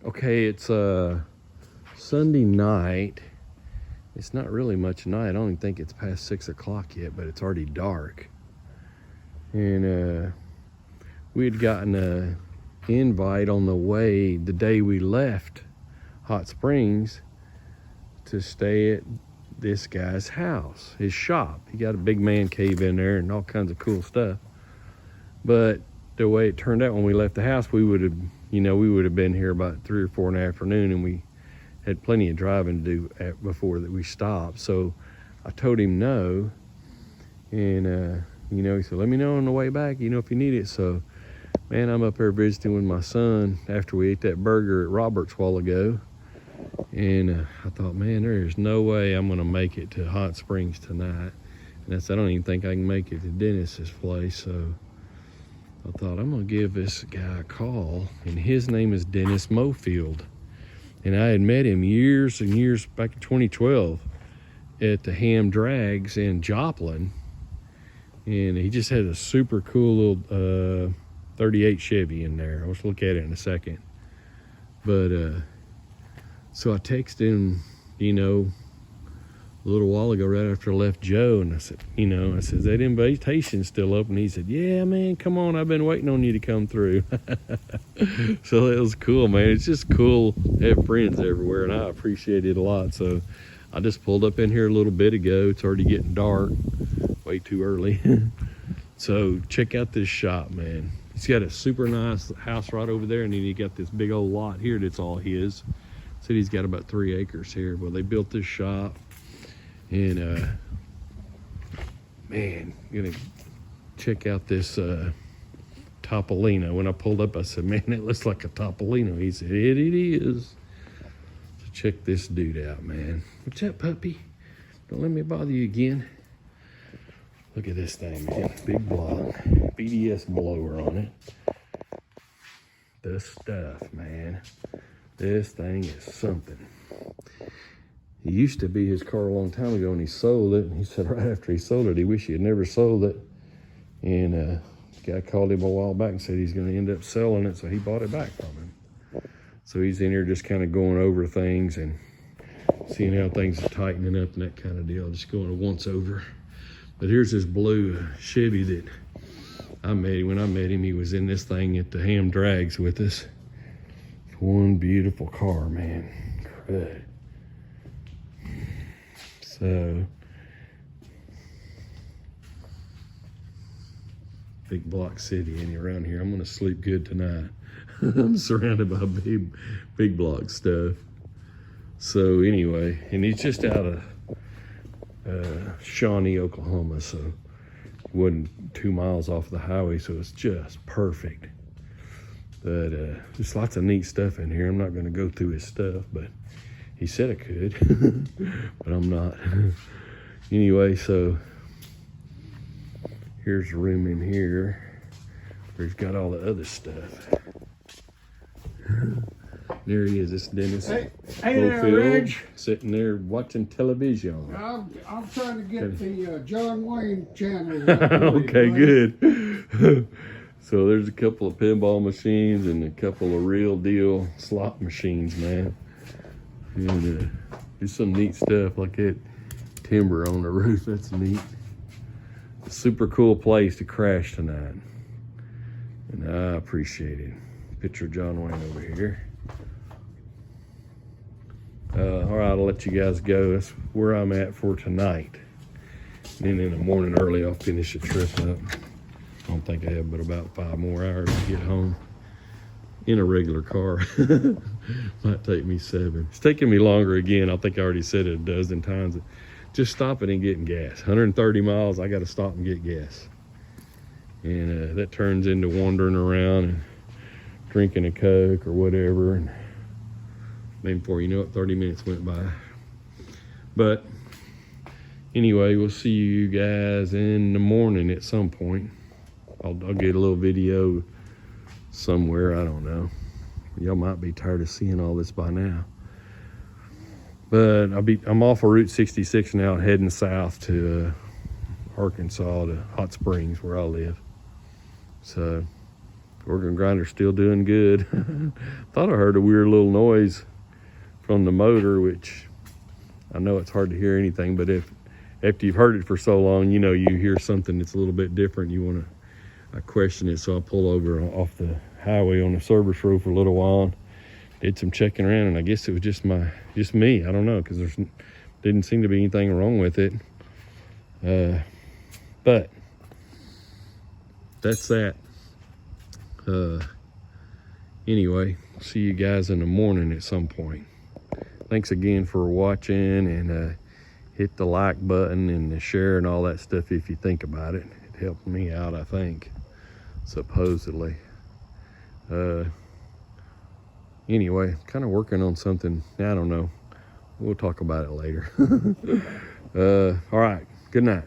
Okay, it's Sunday night. It's not really much night. I don't even think it's past 6 o'clock yet, but it's already dark. And we had gotten a invite on the way the day we left Hot Springs to stay at this guy's house, his shop. He got a big man cave in there and all kinds of cool stuff. But the way it turned out when we left the house, we would have been here about 3 or 4 in the afternoon, and we had plenty of driving to do before that we stopped. So I told him no, and he said, let me know on the way back, if you need it. So, man, I'm up there visiting with my son after we ate that burger at Robert's a while ago, and I thought, man, there is no way I'm gonna make it to Hot Springs tonight. And I said, I don't even think I can make it to Dennis's place. So I thought, I'm gonna give this guy a call, and his name is Dennis Mofield. And I had met him years and years back in 2012 at the Ham Drags in Joplin. And he just had a super cool little 38 Chevy in there. Let's look at it in a second. But so I texted him, a little while ago, right after I left Joe, and I said, is that invitation still open? He said, yeah, man, come on, I've been waiting on you to come through. So that was cool, man. It's just cool to have friends everywhere, and I appreciate it a lot. So I just pulled up in here a little bit ago. It's already getting dark, way too early. So check out this shop, man. He's got a super nice house right over there, and then he got this big old lot here that's all his. Said he's got about 3 acres here. Well, they built this shop. And man, gonna check out this Topolino. When I pulled up, I said, man, it looks like a Topolino. He said, it is. So check this dude out, man. What's up, puppy? Don't let me bother you again. Look at this thing, man. Big block, BDS blower on it. The stuff, man. This thing is something. It used to be his car a long time ago, and he sold it. And he said right after he sold it, he wished he had never sold it. And the guy called him a while back and said he's going to end up selling it, so he bought it back from him. So he's in here just kind of going over things and seeing how things are tightening up and that kind of deal, just going once over. But here's this blue Chevy that I met him. When I met him, he was in this thing at the Ham Drags with us. It's one beautiful car, man. Crud. So, big block city any around here. I'm gonna sleep good tonight. I'm surrounded by big block stuff. So anyway, and he's just out of Shawnee, Oklahoma, so it wasn't 2 miles off the highway, so it's just perfect. But there's lots of neat stuff in here. I'm not gonna go through his stuff, but he said I could, but I'm not. Anyway, so here's a room in here where he's got all the other stuff. There he is, this Dennis Mofield, sitting there watching television. I'm trying to get the John Wayne channel. Okay, good. So there's a couple of pinball machines and a couple of real deal slot machines, man. And there's some neat stuff like that timber on the roof. That's neat. A super cool place to crash tonight, and I appreciate it. Picture of John Wayne over here. All right, I'll let you guys go. That's where I'm at for tonight. And then in the morning early, I'll finish the trip up. I don't think I have but about 5 more hours to get home. In a regular car. Might take me 7. It's taking me longer again. I think I already said it a dozen times. Just stopping and getting gas. 130 miles, I got to stop and get gas. And that turns into wandering around and drinking a Coke or whatever. And then before you know it, 30 minutes went by. But anyway, we'll see you guys in the morning at some point. I'll get a little video somewhere, I don't know. Y'all might be tired of seeing all this by now. But I'm off of Route 66 now, heading south to Arkansas, to Hot Springs, where I live. So Organ grinder's still doing good. Thought I heard a weird little noise from the motor, which I know it's hard to hear anything, but if after you've heard it for so long, you know, you hear something that's a little bit different, you want to question it. So I pull over off the highway on the service road for a little while and did some checking around, and I guess it was just me. I don't know, because there didn't seem to be anything wrong with it. But that's that. Anyway, see you guys in the morning at some point. Thanks again for watching, and hit the like button and the share and all that stuff if you think about it. It helped me out, I think, supposedly. Anyway, kind of working on something. I don't know. We'll talk about it later. All right. Good night.